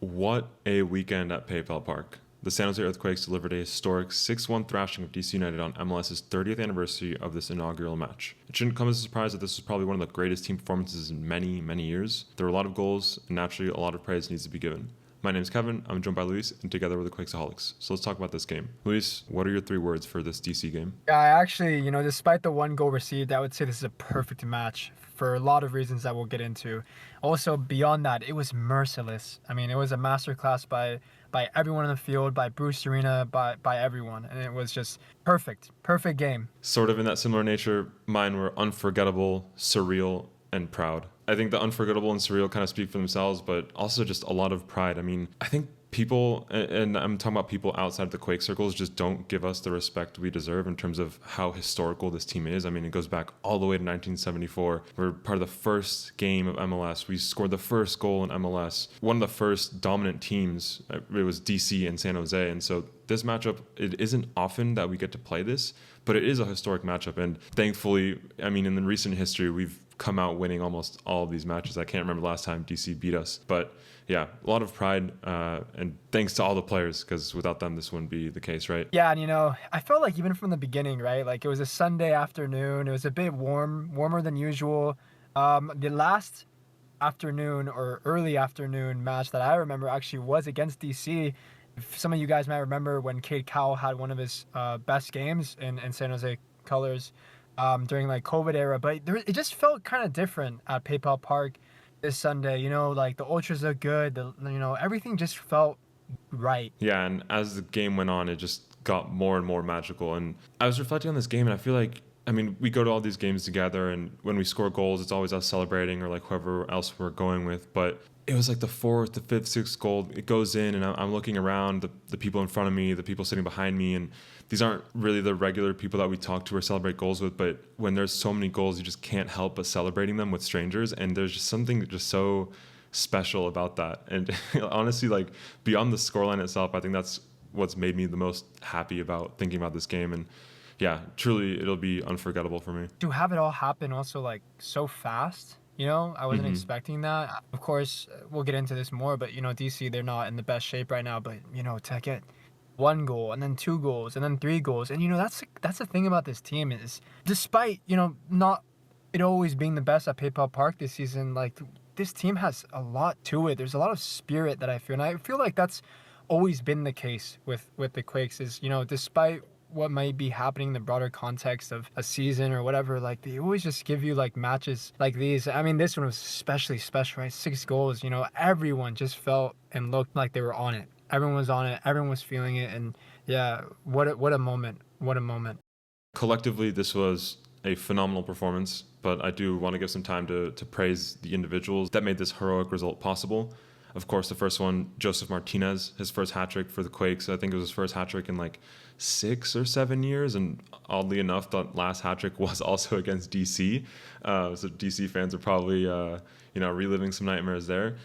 What a weekend at PayPal Park. The San Jose Earthquakes delivered a historic 6-1 thrashing of DC United on MLS's 30th anniversary of this inaugural match. It shouldn't come as a surprise that this was probably one of the greatest team performances in many, many years. There were a lot of goals, and naturally, a lot of praise needs to be given. My name is Kevin, I'm joined by Luis, and together we're the Quakesaholics. So let's talk about this game. Luis, what are your 3 words for this DC game? Yeah, I actually, despite the one goal received, I would say this is a perfect match for a lot of reasons that we'll get into. Also, beyond that, it was merciless. I mean, it was a masterclass by everyone in the field, by Bruce Arena, by everyone, and it was just perfect game. Sort of in that similar nature, mine were unforgettable, surreal, and proud. I think the unforgettable and surreal kind of speak for themselves, but also just a lot of pride. I mean, I think people, and I'm talking about people outside the Quake circles, just don't give us the respect we deserve in terms of how historical this team is. I mean, it goes back all the way to 1974. We're part of the first game of MLS. We scored the first goal in MLS. One of the first dominant teams, it was DC and San Jose. And so this matchup, it isn't often that we get to play this, but it is a historic matchup. And thankfully, I mean, in the recent history, we've come out winning almost all of these matches. I can't remember the last time DC beat us, but yeah, a lot of pride, and thanks to all the players, because without them, this wouldn't be the case, right? Yeah, and I felt like even from the beginning, right? Like it was a Sunday afternoon. It was a bit warmer than usual. The last afternoon or early afternoon match that I remember actually was against DC. If some of you guys might remember when Cade Cowell had one of his best games in San Jose colors during like COVID era, but it just felt kind of different at PayPal Park this Sunday. Like the ultras look good. Everything just felt right. Yeah, and as the game went on, it just got more and more magical. And I was reflecting on this game, and I feel like, I mean, we go to all these games together, and when we score goals, it's always us celebrating or like whoever else we're going with. But it was like the fourth, the fifth, sixth goal. It goes in, and I'm looking around, the people in front of me, the people sitting behind me, and these aren't really the regular people that we talk to or celebrate goals with. But when there's so many goals, you just can't help but celebrating them with strangers. And there's just something just so special about that. And honestly, like beyond the scoreline itself, I think that's what's made me the most happy about thinking about this game. And yeah, truly, it'll be unforgettable for me. To have it all happen also like so fast. I wasn't expecting that. Of course, we'll get into this more, but DC, they're not in the best shape right now. But to get one goal and then 2 goals and then 3 goals, and that's the thing about this team is, despite not it always being the best at PayPal Park this season, like this team has a lot to it. There's a lot of spirit that I feel, and I feel like that's always been the case with the Quakes. Is despite what might be happening in the broader context of a season or whatever, like they always just give you like matches like these. I mean, this one was especially special, right? 6 goals, everyone just felt and looked like they were on it. Everyone was on it. Everyone was feeling it. And yeah, what a moment. What a moment. Collectively, this was a phenomenal performance, but I do want to give some time to praise the individuals that made this heroic result possible. Of course, the first one, Josef Martinez, his first hat-trick for the Quakes. I think it was his first hat-trick in like 6 or 7 years, and oddly enough, that last hat-trick was also against DC. So DC fans are probably, reliving some nightmares there.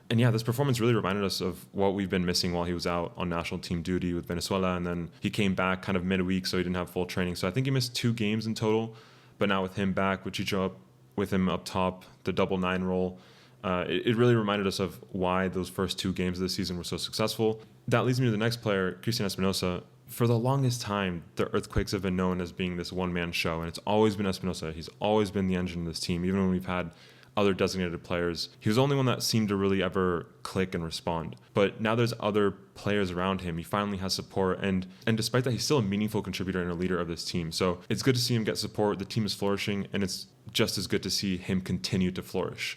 And yeah, this performance really reminded us of what we've been missing while he was out on national team duty with Venezuela, and then he came back kind of midweek, so he didn't have full training. So I think he missed 2 games in total, but now with him back, with Chicho up with him up top, the double 9 role, it really reminded us of why those first 2 games of the season were so successful. That leads me to the next player, Cristian Espinoza. For the longest time, the Earthquakes have been known as being this one-man show, and it's always been Espinoza. He's always been the engine of this team, even when we've had other designated players. He was the only one that seemed to really ever click and respond. But now there's other players around him. He finally has support, and despite that, he's still a meaningful contributor and a leader of this team. So it's good to see him get support. The team is flourishing, and it's just as good to see him continue to flourish.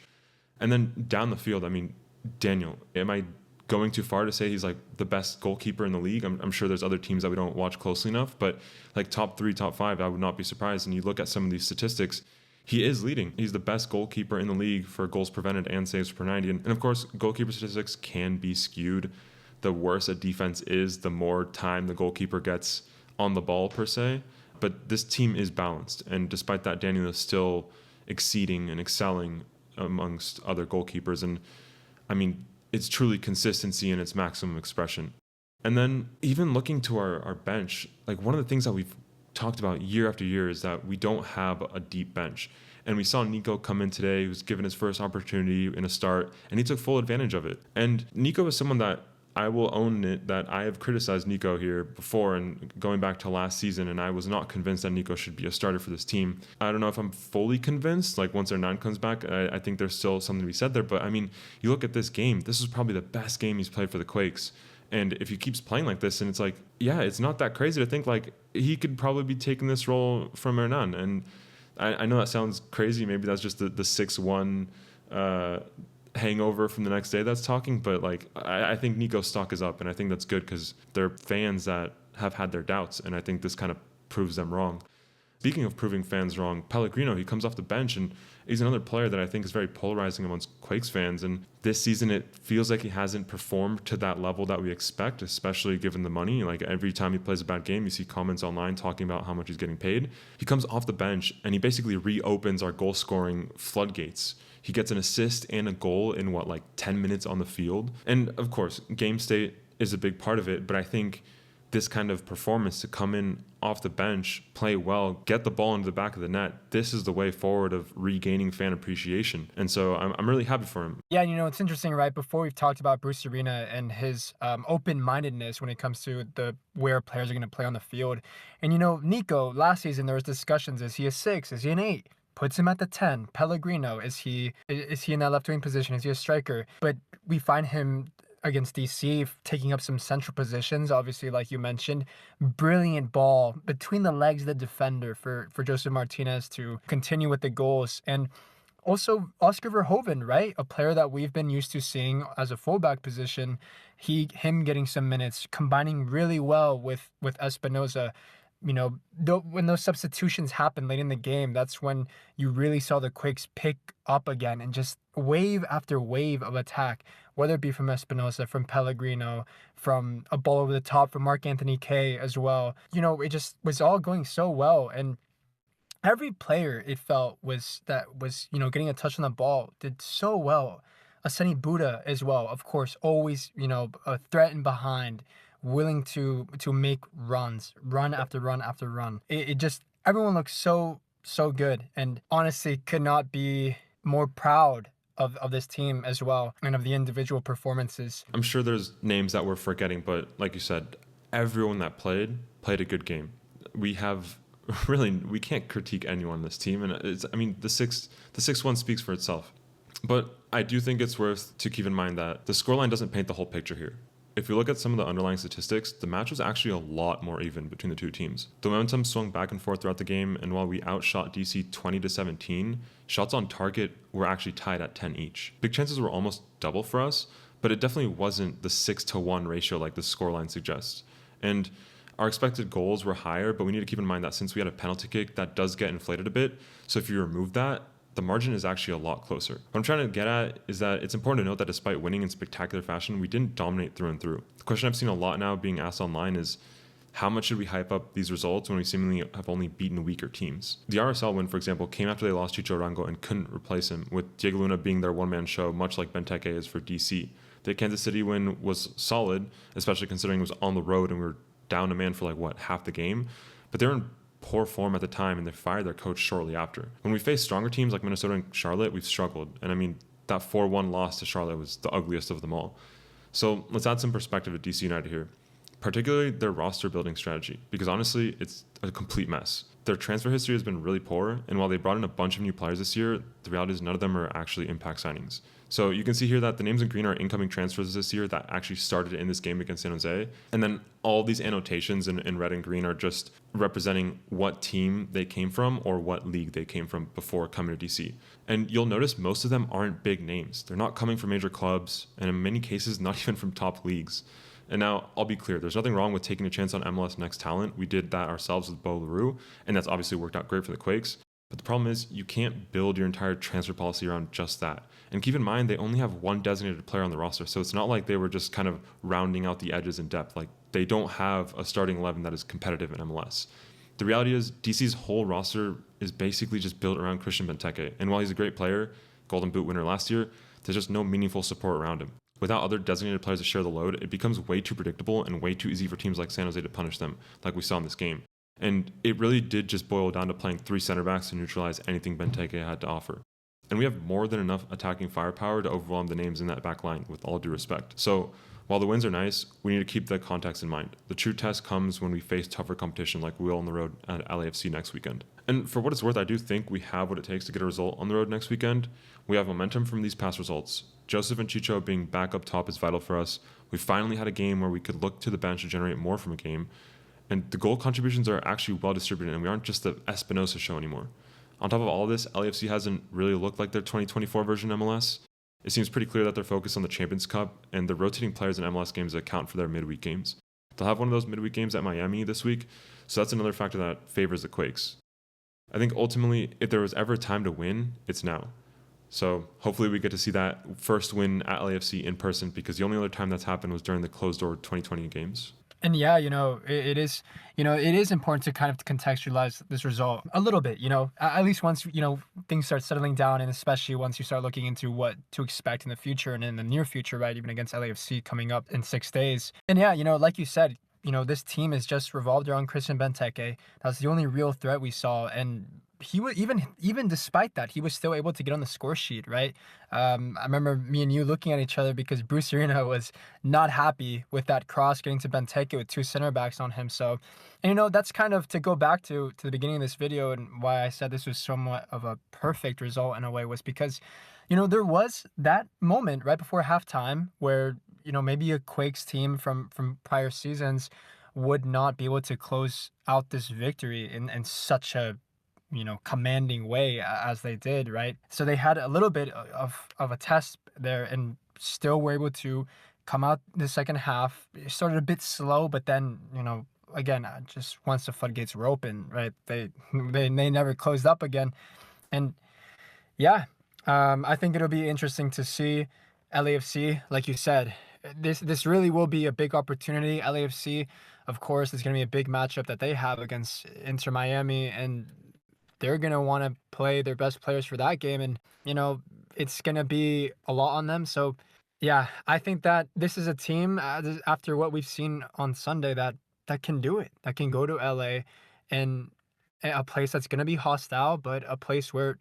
And then down the field, I mean, Daniel, am I going too far to say he's like the best goalkeeper in the league? I'm sure there's other teams that we don't watch closely enough, but like top 3, top 5, I would not be surprised. And you look at some of these statistics, he is leading. He's the best goalkeeper in the league for goals prevented and saves per 90. And of course, goalkeeper statistics can be skewed. The worse a defense is, the more time the goalkeeper gets on the ball per se. But this team is balanced. And despite that, Daniel is still exceeding and excelling amongst other goalkeepers. And I mean, it's truly consistency in its maximum expression. And then even looking to our bench, like one of the things that we've talked about year after year is that we don't have a deep bench. And we saw Nico come in today. He was given his first opportunity in a start, and he took full advantage of it. And Nico is someone that I will own it that I have criticized Nico here before and going back to last season, and I was not convinced that Nico should be a starter for this team. I don't know if I'm fully convinced. Like once R9 comes back, I think there's still something to be said there. But I mean, you look at this game, this is probably the best game he's played for the Quakes. And if he keeps playing like this, and it's like, yeah, it's not that crazy to think like he could probably be taking this role from Hernan. And I know that sounds crazy. Maybe that's just the 6-1 hangover from the next day that's talking, but like I think Nico's stock is up, and I think that's good because they're fans that have had their doubts, and I think this kind of proves them wrong. Speaking of proving fans wrong, Pellegrino, he comes off the bench, and he's another player that I think is very polarizing amongst Quakes fans. And this season, it feels like he hasn't performed to that level that we expect, especially given the money. Like every time he plays a bad game, you see comments online talking about how much he's getting paid. He comes off the bench, and he basically reopens our goal-scoring floodgates. He gets an assist and a goal in 10 minutes on the field. And of course, game state is a big part of it, but I think this kind of performance to come in off the bench, play well, get the ball into the back of the net, this is the way forward of regaining fan appreciation. And so I'm really happy for him. Yeah, it's interesting, right? Before we've talked about Bruce Arena and his open-mindedness when it comes to where players are going to play on the field. And, Nico, last season there was discussions, is he a 6? Is he an 8? Puts him at the 10. Pellegrino, is he in that left wing position? Is he a striker? But we find him against DC taking up some central positions, obviously, like you mentioned. Brilliant ball between the legs of the defender for Josef Martinez to continue with the goals. And also Oscar Verhoeven, right? A player that we've been used to seeing as a fullback position. Him getting some minutes, combining really well with Espinoza. When those substitutions happened late in the game, that's when you really saw the Quakes pick up again and just wave after wave of attack, whether it be from Espinoza, from Pellegrino, from a ball over the top from Marc-Anthony Kaye as well. It just was all going so well. And every player it felt was getting a touch on the ball did so well. Aseni Buddha as well, of course, always, a threat in behind, willing to make runs, run after run after run. It just, everyone looks so good, and honestly could not be more proud of this team as well, and of the individual performances. I'm sure there's names that we're forgetting, but like you said, everyone that played a good game. We can't critique anyone on this team, and the 6-1 speaks for itself. But I do think it's worth to keep in mind that the scoreline doesn't paint the whole picture here. If you look at some of the underlying statistics, the match was actually a lot more even between the two teams. The momentum swung back and forth throughout the game, and while we outshot DC 20-17, shots on target were actually tied at 10 each. Big chances were almost double for us, but it definitely wasn't the 6-1 ratio like the scoreline suggests. And our expected goals were higher, but we need to keep in mind that since we had a penalty kick, that does get inflated a bit. So if you remove that, the margin is actually a lot closer. What I'm trying to get at is that it's important to note that despite winning in spectacular fashion, we didn't dominate through and through. The question I've seen a lot now being asked online is, how much should we hype up these results when we seemingly have only beaten weaker teams? The RSL win, for example, came after they lost Chicho Arango and couldn't replace him, with Diego Luna being their one-man show, much like Benteke is for DC. The Kansas City win was solid, especially considering it was on the road and we were down a man for half the game, but they were in poor form at the time, and they fired their coach shortly after. When we face stronger teams like Minnesota and Charlotte, we've struggled. And that 4-1 loss to Charlotte was the ugliest of them all. So let's add some perspective to DC United here, particularly their roster building strategy, because honestly, it's a complete mess. Their transfer history has been really poor, and while they brought in a bunch of new players this year, the reality is none of them are actually impact signings. So you can see here that the names in green are incoming transfers this year that actually started in this game against San Jose. And then all these annotations in red and green are just representing what team they came from or what league they came from before coming to DC. And you'll notice most of them aren't big names. They're not coming from major clubs, and in many cases, not even from top leagues. And now, I'll be clear, there's nothing wrong with taking a chance on MLS Next Talent. We did that ourselves with Bo LaRue, and that's obviously worked out great for the Quakes. But the problem is you can't build your entire transfer policy around just that. And keep in mind, they only have one designated player on the roster, so it's not like they were just kind of rounding out the edges in depth. They don't have a starting 11 that is competitive in MLS. The reality is DC's whole roster is basically just built around Christian Benteke. And while he's a great player, Golden Boot winner last year, there's just no meaningful support around him. Without other designated players to share the load, it becomes way too predictable and way too easy for teams like San Jose to punish them, like we saw in this game. And it really did just boil down to playing 3 center backs to neutralize anything Benteke had to offer. And we have more than enough attacking firepower to overwhelm the names in that back line, with all due respect. So while the wins are nice, we need to keep the context in mind. The true test comes when we face tougher competition like we will on the road at LAFC next weekend. And for what it's worth, I do think we have what it takes to get a result on the road next weekend. We have momentum from these past results. Josef and Chicho being back up top is vital for us. We finally had a game where we could look to the bench to generate more from a game. And the goal contributions are actually well distributed, and we aren't just the Espinoza show anymore. On top of all this, LAFC hasn't really looked like their 2024 version MLS. It seems pretty clear that they're focused on the Champions Cup, and the rotating players in MLS games account for their midweek games. They'll have one of those midweek games at Miami this week, so that's another factor that favors the Quakes. I think ultimately, if there was ever a time to win, it's now. So hopefully we get to see that first win at LAFC in person, because the only other time that's happened was during the closed-door 2020 games. And yeah, it is, it is important to kind of contextualize this result a little bit, at least once, things start settling down, and especially once you start looking into what to expect in the future and in the near future, right? Even against LAFC coming up in 6 days. And yeah, like you said, this team is just revolved around Cristian Benteke. That's the only real threat we saw. And he was even despite that, he was still able to get on the score sheet, right? I remember me and you looking at each other because Bruce Arena was not happy with that cross getting to Benteke with 2 center backs on him. So, and that's kind of to go back to the beginning of this video, and why I said this was somewhat of a perfect result in a way was because, there was that moment right before halftime where, maybe a Quakes team from prior seasons would not be able to close out this victory in such a commanding way as they did, right? So they had a little bit of a test there, and still were able to come out the second half. It started a bit slow, but then, again, just once the floodgates were open, right, they never closed up again. And yeah, I think it'll be interesting to see LAFC, like you said. This really will be a big opportunity. LAFC, of course, is going to be a big matchup that they have against Inter Miami, and they're going to want to play their best players for that game. And, it's going to be a lot on them. So, yeah, I think that this is a team, after what we've seen on Sunday, that can do it, that can go to LA, and a place that's going to be hostile, but a place where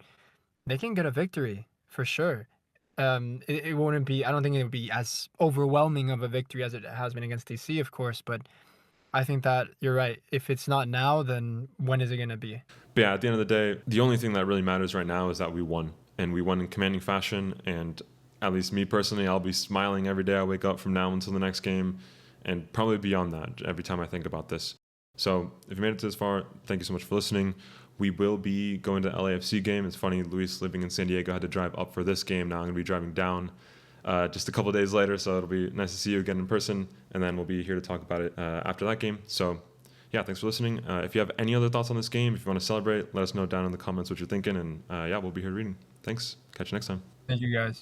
they can get a victory for sure. It wouldn't be, I don't think it would be as overwhelming of a victory as it has been against DC, of course, but I think that you're right. If it's not now, then when is it going to be? But yeah, at the end of the day, the only thing that really matters right now is that we won. And we won in commanding fashion. And at least me personally, I'll be smiling every day I wake up from now until the next game, and probably beyond that every time I think about this. So if you made it to this far, thank you so much for listening. We will be going to LAFC game. It's funny, Luis living in San Diego had to drive up for this game. Now I'm going to be driving down just a couple days later, so it'll be nice to see you again in person, and then we'll be here to talk about it after that game. So yeah, thanks for listening. If you have any other thoughts on this game, if you want to celebrate, let us know down in the comments what you're thinking, and yeah, we'll be here reading. Thanks. Catch you next time. Thank you, guys.